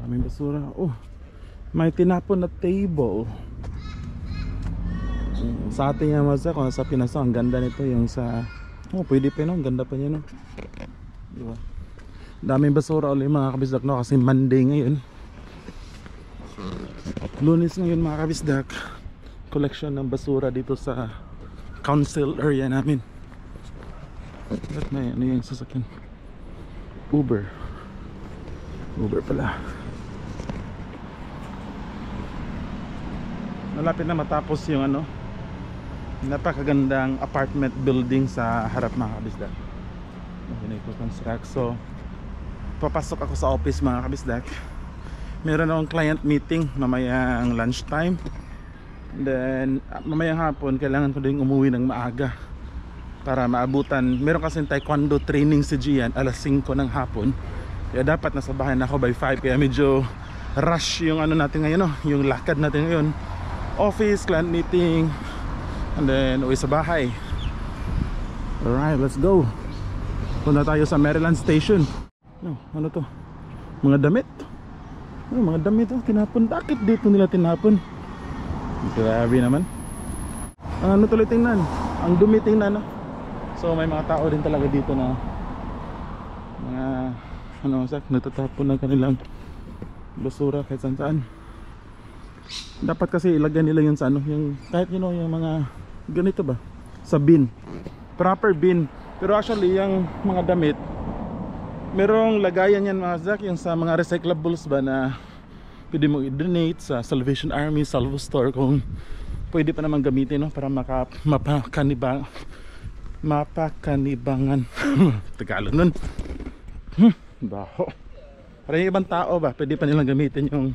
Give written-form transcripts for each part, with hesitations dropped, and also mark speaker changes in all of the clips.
Speaker 1: Daming basura. Oh, may tinapon na table. Sa atin yan masa, kung sa Pinas ang ganda nito. Yung sa, oh pwede pa yun, ang ganda pa yun, no? Diba? Daming basura ulit mga kabisdak, no? Kasi Monday ngayon, Lunes ngayon mga kabisdak. Collection ng basura dito sa council area namin. At may ano yung sasakyan, Uber pala. Malapit na matapos yung ano, napakagandang apartment building sa harap mga kabisdak. Construct. So papasok ako sa office mga kabisdak. Meron akong client meeting mamayang lunchtime. Then mamayang hapon kailangan ko din umuwi ng maaga para maabutan. Meron kasing taekwondo training si Gian alas 5 ng hapon. Kaya dapat nasa bahay na ako by 5. Kaya medyo rush yung ano natin ngayon, no? Yung lakad natin ngayon. Office, client meeting, and then uwi sa bahay. Alright, let's go. Punta tayo sa Maryland Station. Ano to? Mga damit. Mga damit oh, tinapon. Bakit dito nila tinapon? Grabe naman. Ano tuloy tingnan? Ang dumi tingnan, no? So may mga tao din talaga dito na mga ano, natatapon ng kanilang basura kahit saan. Dapat kasi ilagay nila yun sa ano, yung kahit yung mga ganito ba, sa bin, proper bin. Pero actually yung mga damit merong lagayan yan mga Zak, yung sa mga recyclables ba na pwede mo i-donate sa Salvation Army, Salvo Store kung pwede pa naman gamitin, no? Para mapakanibangan Tagalog nun. Baho. Para yung ibang tao ba, pwede pa nilang gamitin yung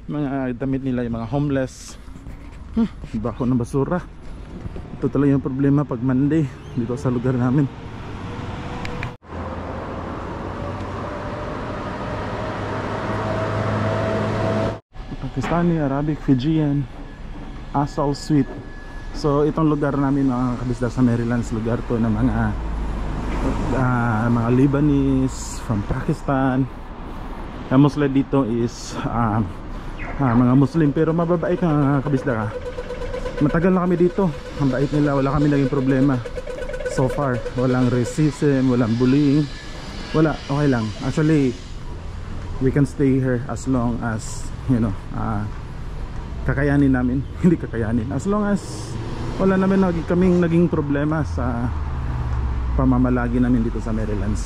Speaker 1: mga damit nila, yung mga homeless. Baho ng basura. Ito talaga yung problema pag Monday dito sa lugar namin. Pakistani, Arabic, Fijian, Asal Suite. So itong lugar namin mga kabisdak sa Maryland, lugar to ng mga Lebanese from Pakistan. Ang mostly dito is mga Muslim, pero mababait mga kabisdak. Matagal na kami dito, ang bait nila, wala kami naging problema so far. Walang racism, walang bullying, wala, okay lang. Actually we can stay here as long as kakayanin namin. Hindi kakayanin, as long as wala namin kaming naging problema sa pamamalagi namin dito sa Maryland.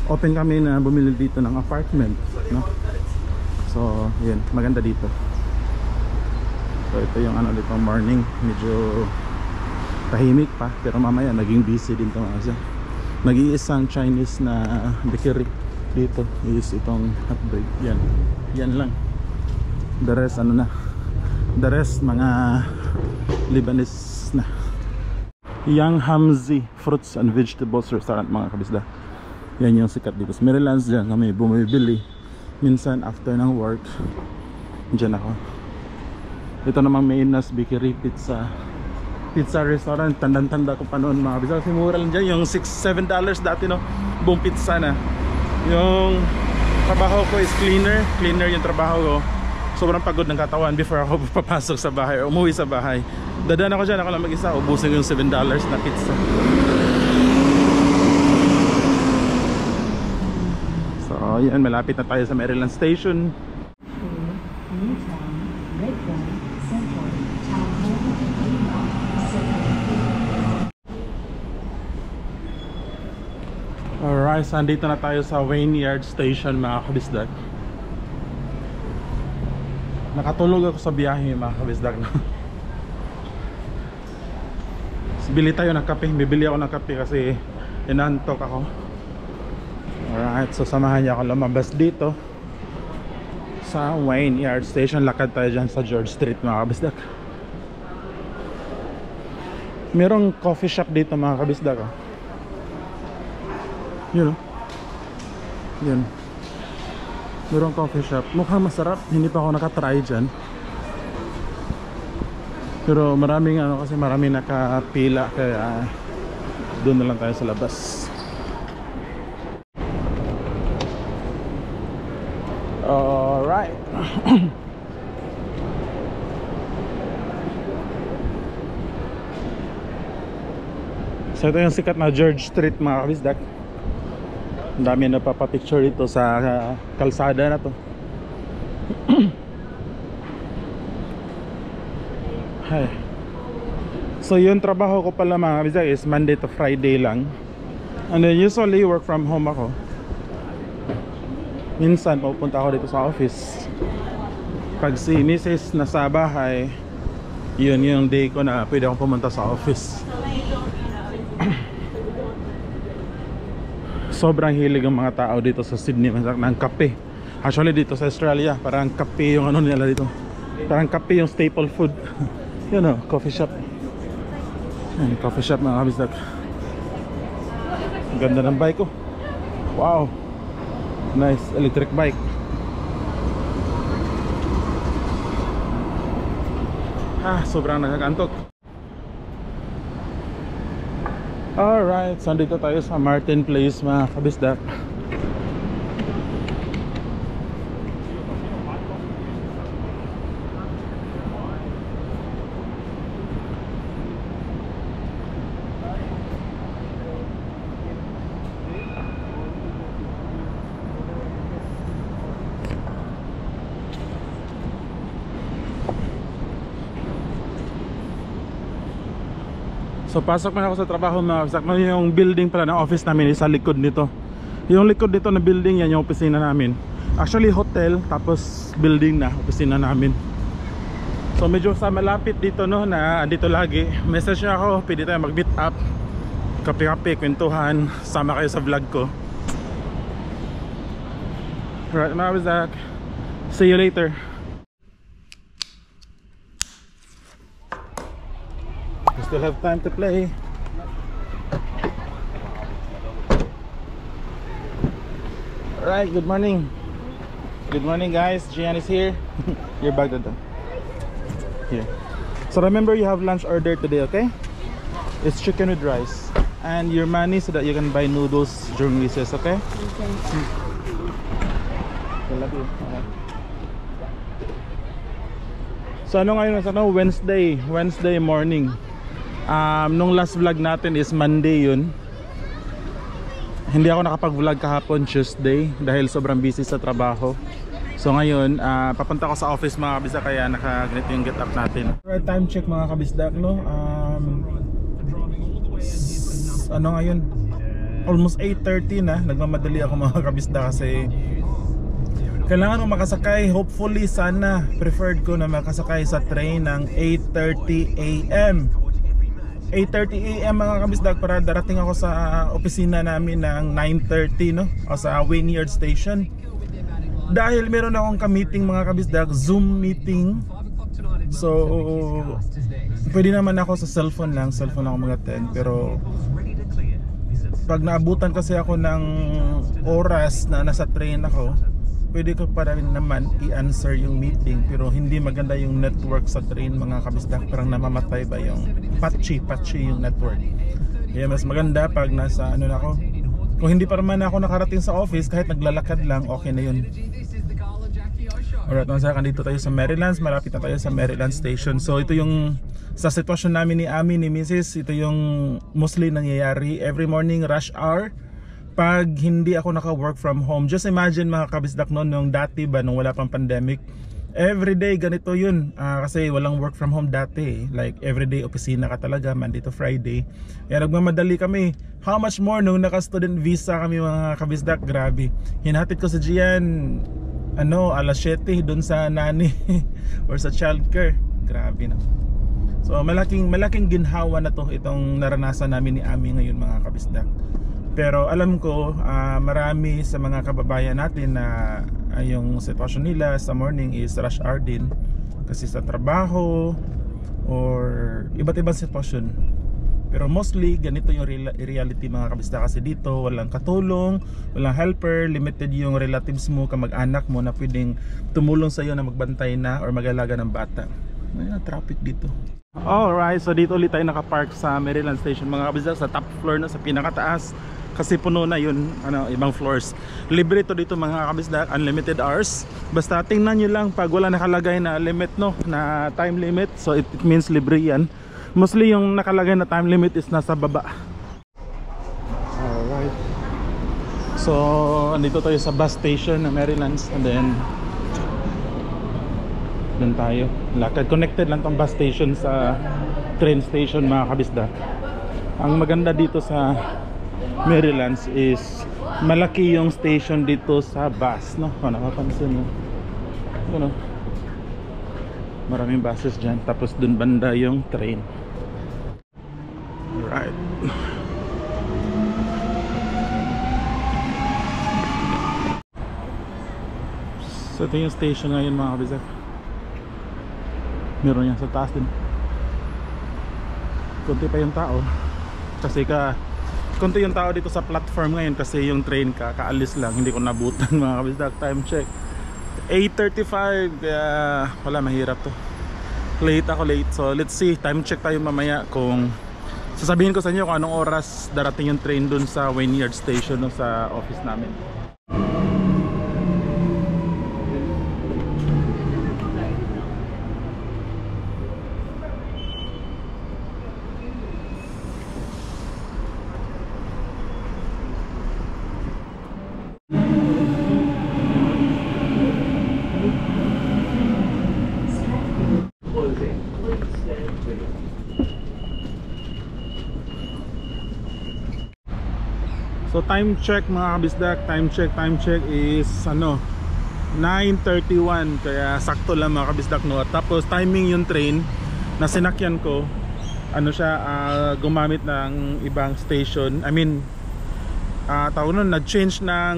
Speaker 1: Open kami na bumili dito ng apartment, no? So yun, maganda dito. So ito yung ano dito morning, medyo tahimik pa, pero mamaya naging busy din ito kasi nag-iisang Chinese na bakery dito is itong hotdog. Yan lang. The rest ano na, the rest mga Lebanese na. Yang Hamzi Fruits and Vegetables Restaurant mga kabisda. Yan yung sikat dito sa Maryland. Diyan kami bumibili minsan after ng work. Diyan ako. Ito namang Mainas Bakery Pizza restaurant. Tandang-tanda ko pa noon mga kabisda, kasi mura lang dyan. Yung $6-7 dati, no, buong pizza na. Yung trabaho ko is cleaner yung trabaho ko. Sobrang pagod ng katawan before ako papasok sa bahay o umuwi sa bahay. Dadaan ako dyan, ako lang mag-isa, ubusin ko yung $7 na pizza. So yan, malapit na tayo sa Maryland Station. Alright, so andito na tayo sa Wynyard Station mga kabisdak. Nakatulog ako sa biyahe mga kabisdak. Bili tayo ng kape, bibili ako ng kape kasi inantok ako. Alright, so samahan niya ako lumabas dito sa Wynyard Station. Lakad tayo dyan sa George Street mga kabisdak. Merong coffee shop dito mga kabisdak. Yun o. Yun. Merong coffee shop. Mukhang masarap. Hindi pa ako nakatry dyan. Pero maraming ano, kasi maraming nakapila. Kaya doon na lang tayo sa labas. Alright. So ito yung sikat na George Street mga kabisdak. Ang dami na papapicture dito sa kalsada na to. Hi. So yung trabaho ko pala mga kabisdak is Monday to Friday lang. And then usually work from home ako. Minsan pupunta ako dito sa office. Pag si Mrs. nasa bahay, yun yung day ko na pwede akong pumunta sa office. Sobrang hilig ang mga tao dito sa Sydney ng kape. Actually dito sa Australia parang kape yung ano nila dito. Parang kape yung staple food. You know, coffee shop. Yan, coffee shop mga kabisdak. Ganda ng bike ko. Wow, nice electric bike. Sobrang nakakantok. Alright, so dito tayo sa Martin Place mga kabisdak. So pasok na ako sa trabaho mga kabisdak. Yung building pala ng office namin is sa likod nito. Yung likod nito na building, yan yung opisina namin. Actually hotel, tapos building na opisina namin. So medyo sa malapit dito no, na andito lagi. Message niya ako, pwede tayo mag meet up, kape-kape, kwentuhan, sama kayo sa vlog ko. Alright mga kabisdak, see you later. We still have time to play. Alright, good morning. Good morning guys, Gian is here. Your bag dito. Here. So remember you have lunch order today, okay? It's chicken with rice. And your money so that you can buy noodles during recess, okay?
Speaker 2: Okay.
Speaker 1: I love you. Okay. So ano ngayon? Ano? Wednesday morning. Nung last vlog natin is Monday yun. Hindi ako nakapag-vlog kahapon Tuesday dahil sobrang busy sa trabaho. So ngayon, papunta ko sa office mga kabisdak, kaya nakaganito yung get up natin. Right, time check mga kabisdak, no? Ano ngayon? Almost 8:30 na. Nagmamadali ako mga kabisdak kasi kailangan ko makasakay. Hopefully, sana preferred ko na makasakay sa train ng 8:30 AM 8:30 AM mga kabisdak, para darating ako sa opisina namin ng 9:30 no? O sa Wynyard Station. Dahil meron akong ka-meeting mga kabisdak, Zoom meeting. So pwede naman ako sa cellphone ako mag-attend. Pero pag naabutan kasi ako ng oras na nasa train ako, pwede ko pa rin naman i-answer yung meeting. Pero hindi maganda yung network sa train mga kabisdak. Parang namamatay ba yung patchy yung network. Kaya mas maganda pag nasa ano na ako. Kung hindi pa naman ako nakarating sa office, kahit naglalakad lang, okay na yun. Alright, nasakan dito tayo sa Marylands. Malapit na tayo sa Maryland Station. So ito yung sa sitwasyon namin ni Ami, ni Mrs. Ito yung mostly nangyayari every morning rush hour pag hindi ako naka-work from home. Just imagine mga kabisdak noon, nung dati ba, nung wala pang pandemic, everyday ganito yun. Kasi walang work from home dati. Like everyday opisina ka talaga, Monday to Friday. Kaya nagmamadali kami. How much more nung naka-student visa kami mga kabisdak, grabe. Hinatid ko sa Gian, alas 7 dun sa nani or sa childcare. Grabe na. So malaking ginhawa na to, itong naranasan namin ni Ami ngayon mga kabisdak. Pero alam ko marami sa mga kababayan natin na yung sitwasyon nila sa morning is rush hour din kasi sa trabaho or iba't ibang sitwasyon. Pero mostly ganito yung reality mga kabisdak, kasi dito walang katulong, walang helper, limited yung relatives mo, kamag-anak mo na pwedeng tumulong sa iyo na magbantay na or mag-alaga ng bata. May traffic dito. Alright, so dito ulit tayo nakapark sa Maryland Station mga kabisdak, sa top floor na, sa pinakataas. kasi puno na yun, ibang floors. Libre to dito mga kabisdak, unlimited hours. Basta tingnan nyo lang pag wala nakalagay na limit, no, na time limit, so it means libre yan. Mostly yung nakalagay na time limit is nasa baba. Alright, so andito tayo sa bus station ng Marylands, and then doon tayo lakad. Connected lang tong bus station sa train station mga kabisdak. Ang maganda dito sa Marylands is malaki yung station dito sa bus, no? Kung nakapansin mo, maraming buses dyan, tapos dun banda yung train. Alright, so ito yung station ngayon mga kabisdak. Meron yan sa taas din. Kunti pa yung tao kasi konti yung tao dito sa platform ngayon kasi yung train kakaalis lang, hindi ko nabutan mga kabisdak. Time check 8:35, kaya wala, mahirap to. Late, so let's see, time check tayo mamaya kung sasabihin ko sa inyo kung anong oras darating yung train dun sa Wynyard Station, no, sa office namin. So time check mga kabisdak, time check is 9:31, kaya sakto lang mga kabisdak, no. Tapos timing yung train na sinakyan ko, gumamit ng ibang station. I mean, tawag nun, nag-change ng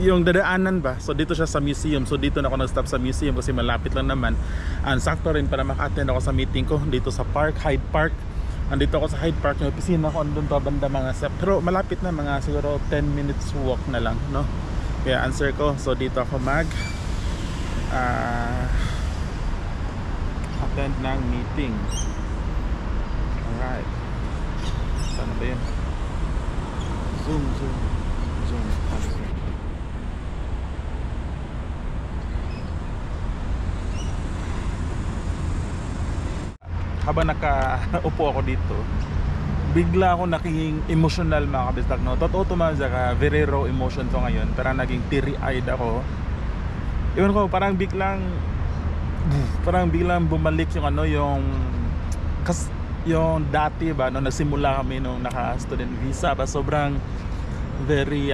Speaker 1: yung dadaanan ba. So dito siya sa museum, so dito na ako nag-stop sa museum kasi malapit lang naman. And sakto rin para maka-attend ako sa meeting ko dito sa park, Hyde Park. Andito ako sa Hyde Park, yung opisina ko andun pa banda mga pero malapit na, mga siguro 10 minutes walk na lang, no. Kaya answer ko, so dito ako mag attend ng meeting. Alright, saan ba yun? Zoom. Habang nakaupo ako dito, bigla ako naging emotional mga kabisdak, no. Totoo tumaga, very raw emotion to ngayon. Parang naging teary-eyed ako. Iwan ko, parang biglang bumalik yung dati ba, no, nagsimula kami nung naka-student visa pa. Sobrang very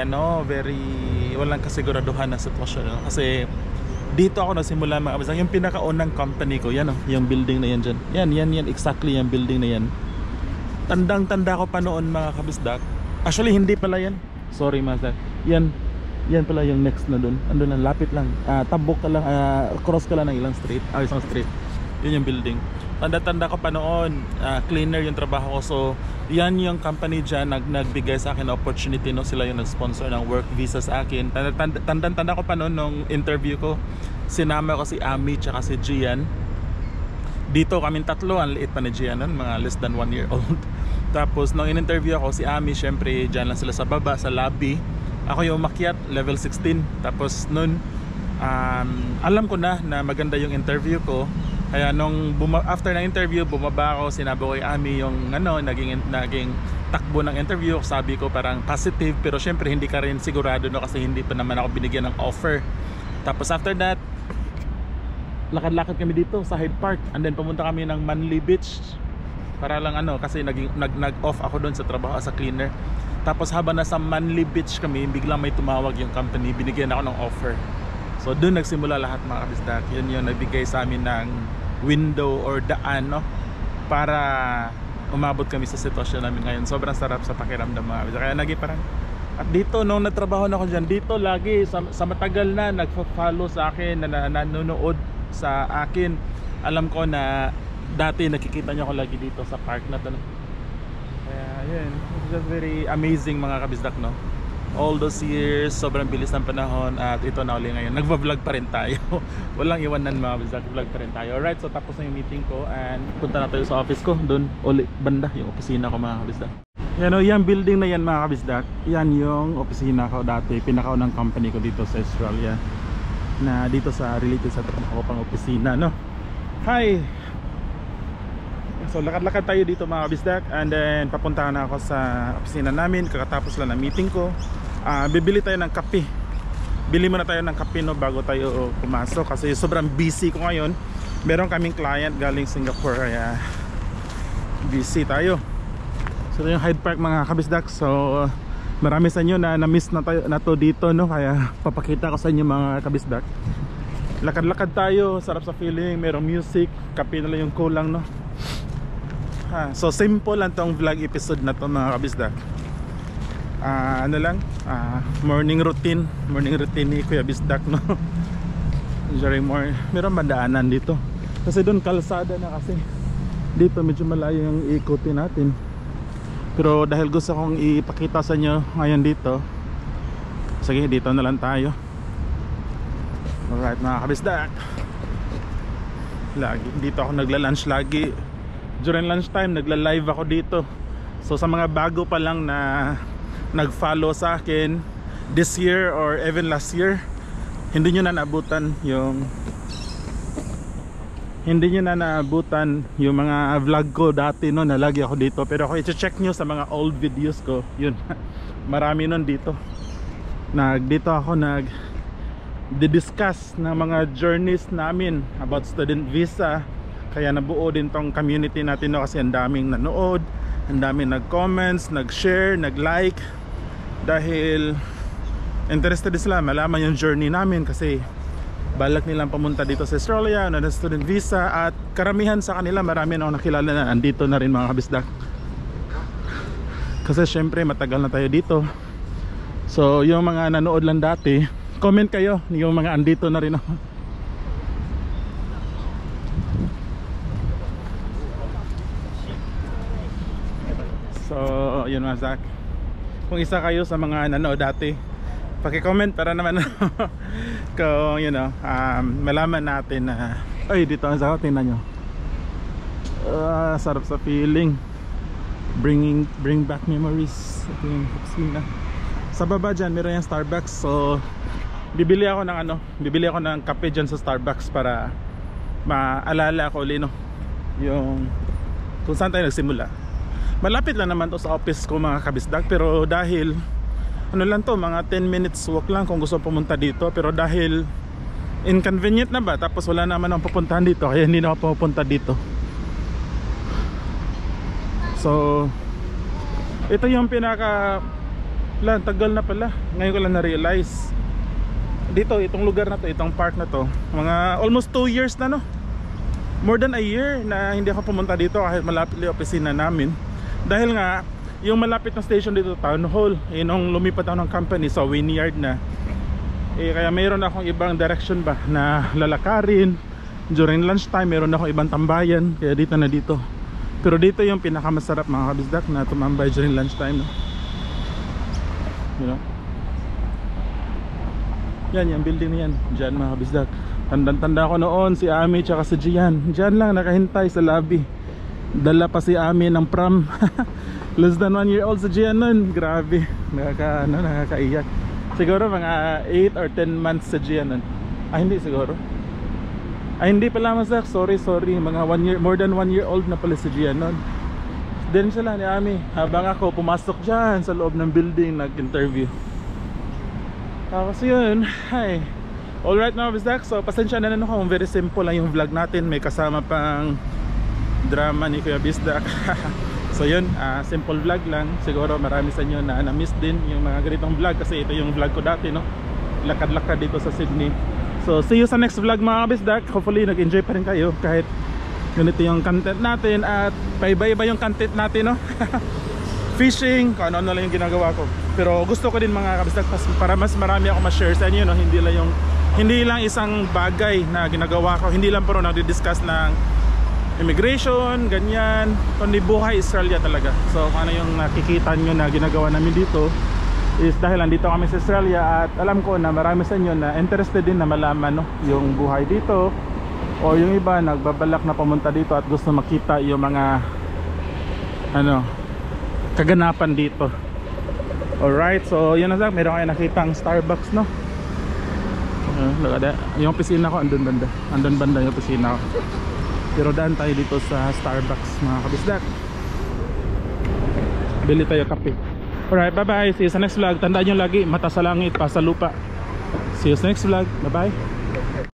Speaker 1: walang kasiguraduhan na sitwasyon, no? Kasi dito ako nagsimula mga kabisdak. Yung pinakaunang company ko, yan, yung building na yan dyan. Yan, exactly yung building na yan. Tandang-tanda ko pa noon mga kabisdak. Actually, hindi pala yan. Sorry mga kabisdak. Yan pala yung next na dun. Andun lang, lapit lang. Tabok ka lang, cross ka lang ng isang street. Yun yung building. Tanda-tanda ko pa noon, cleaner yung trabaho ko. So, yan yung company dyan nagbigay sa akin opportunity, no. Sila yung nag-sponsor ng work visa sa akin. Tanda ko pa noon nung interview ko. Sinama ko si Ami tsaka si Gian. Dito kaming tatlo, ang liit pa ni Gian nun, mga less than 1 year old. Tapos nung in-interview ako, si Ami syempre dyan lang sila sa baba, sa lobby. Ako yung umakyat, level 16. Tapos nun, alam ko na maganda yung interview ko. Kaya nung after ng interview, bumaba ako, sinabi ko kay Ami yung naging takbo ng interview. Sabi ko parang positive, pero syempre hindi ka rin sigurado, no, kasi hindi pa naman ako binigyan ng offer. Tapos after that, lakad-lakad kami dito sa Hyde Park, and then pumunta kami ng Manly Beach para lang kasi nag-off ako doon sa trabaho as a cleaner. Tapos habang nasa Manly Beach kami, biglang may tumawag yung company, binigyan ako ng offer. So doon nagsimula lahat mga kabisdak. Yun yung nagbigay sa amin ng window or daan, no, para umabot kami sa sitwasyon namin ngayon. Sobrang sarap sa pakiramdam mga kabisdak. Kaya naging parang, at dito nung natrabaho na ako dyan, dito lagi sa matagal na nagfa-follow sa akin, na nanonood sa akin, alam ko na dati nakikita nyo ako lagi dito sa park na to. Kaya yun, it's just very amazing mga kabisdak, no. All those years, sobrang bilis ng panahon, at ito na uli ngayon. Nagva-vlog pa rin tayo. Walang iwanan mga kabisdak, vlog pa rin tayo. Alright, so tapos na yung meeting ko, and punta na tayo sa office ko. Doon uli banda yung opisina ko mga kabisdak. Yan o, yung building na yan mga kabisdak, yan yung opisina ko dati, pinakaunang company ko dito sa Australia, na dito sa related sa trabaho pang opisina, no? Hi! So lakad-lakad tayo dito mga kabisdak, and then papunta na ako sa opisina namin, kakatapos lang ng meeting ko. Bibili tayo ng kape. Bili muna tayo ng kape, no, bago tayo pumasok kasi sobrang busy ko ngayon. Meron kaming client galing Singapore, kaya busy tayo. So ito yung Hyde Park mga kabisdak. So marami sa inyo na na-miss na to dito, no? Kaya papakita ko sa inyo mga kabisdak. Lakad-lakad tayo, sarap sa feeling, merong music, kape na lang yung kulang, no? So simple lang tong vlog episode na to mga kabisdak. Ano lang, morning routine ni Kuya Bisdak, no? During meron bandaanan dito. Kasi doon kalsada na, kasi dito medyo malayo yung ikutin natin. Pero dahil gusto kong ipakita sa inyo ngayon dito, sige, dito na lang tayo. Alright mga kabisdak, lagi dito ako nagla-lunch lagi. During lunchtime nagla-live ako dito. So sa mga bago pa lang na nag-follow sa akin this year or even last year, hindi nyo na naabutan yung mga vlog ko dati, no, na lagi ako dito. Pero ako i-check nyo sa mga old videos ko, yun marami nun dito. Dito ako discuss ng mga journeys namin about student visa. Kaya nabuo din tong community natin, no, kasi ang daming nanood, ang daming nag-comments, nag-share, nag-like, dahil interested sila malaman yung journey namin. Kasi balak nilang pumunta dito sa Australia na student visa, at karamihan sa kanila, marami na akong nakilala na andito na rin mga kabisdak. Kasi syempre matagal na tayo dito. So yung mga nanood lang dati, comment kayo yung mga andito na rin ako. So yun mga Zach, kung isa kayo sa mga nanood dati, paki-comment para naman kung malaman natin na ay dito ang Zach, tingnan nyo. Sarap sa feeling, bring back memories. Ito yung opisina. Sa baba dyan meron yung Starbucks. So bibili ako ng kape dyan sa Starbucks para maalala ko ulit, no, yung kung saan tayo nagsimula. Malapit lang naman to sa office ko mga kabisdak, pero dahil ano lang to, mga 10 minutes walk lang kung gusto pumunta dito. Pero dahil inconvenient na ba, tapos wala naman akong pupuntahan dito, kaya hindi na ako pupunta dito. So ito yung tagal na pala, ngayon ko lang na-realize dito, itong lugar na to, itong park na to, mga almost 2 years na, no, more than a year na hindi ako pumunta dito kahit malapit yung opisina namin. Dahil nga yung malapit na station dito, Town Hall, nung lumipat ako ng company sa Wynyard na, kaya mayroon akong ibang direction ba na lalakarin. During lunchtime mayroon akong ibang tambayan, kaya dito na dito. Pero dito yung pinakamasarap mga kabisdak na tumambay during lunchtime, no? You know? Yan, yung building na yan, dyan mga kabisdak. Tanda ko noon si Ami tsaka si Gian, dyan lang nakahintay sa lobby. Dala pa si Ami ng pram. Less than 1 year old si Gian nun. Grabe, nakakaiyak. Siguro mga 8 or 10 months si Gian nun. Hindi siguro, hindi pala masak, sorry, mga 1 year, more than 1 year old na pala si Gian nun. Din sila ni Ami habang ako pumasok dyan sa loob ng building, nag-interview. Tapos yun, hi. Alright mga bisdak, so pasensya na kung very simple lang yung vlog natin. May kasama pang drama ni Kuya Bisdak. So yun, simple vlog lang. Siguro marami sa inyo na na-miss din yung mga ganitong vlog, kasi ito yung vlog ko dati, no? Lakad-lakad dito sa Sydney. So see you sa next vlog mga Bisdak. Hopefully nag-enjoy pa rin kayo kahit ganito yung content natin, at paiba-iba yung content natin, no? Fishing, kung ano-ano lang yung ginagawa ko. Pero gusto ko din mga kabisdak, para mas marami ako ma-share sa inyo, no? Hindi lang isang bagay na ginagawa ko, hindi lang puro nagdi-discuss ng immigration, ganyan, kundi buhay Australia talaga. So kung ano yung nakikita nyo na ginagawa namin dito is dahil andito kami sa Australia, at alam ko na marami sa inyo na interested din na malaman, no, yung buhay dito, o yung iba nagbabalak na pumunta dito at gusto makita yung mga kaganapan dito. Alright, so yun na lang, meron kayo nakitang Starbucks, no? Yung opisina ko andun banda yung opisina ko. Pero daan tayo dito sa Starbucks mga kabisdak. Bili tayo kape. Alright, bye bye, see you sa next vlog. Tandaan nyo lagi, mata sa langit, pa sa lupa. See you sa next vlog, bye bye.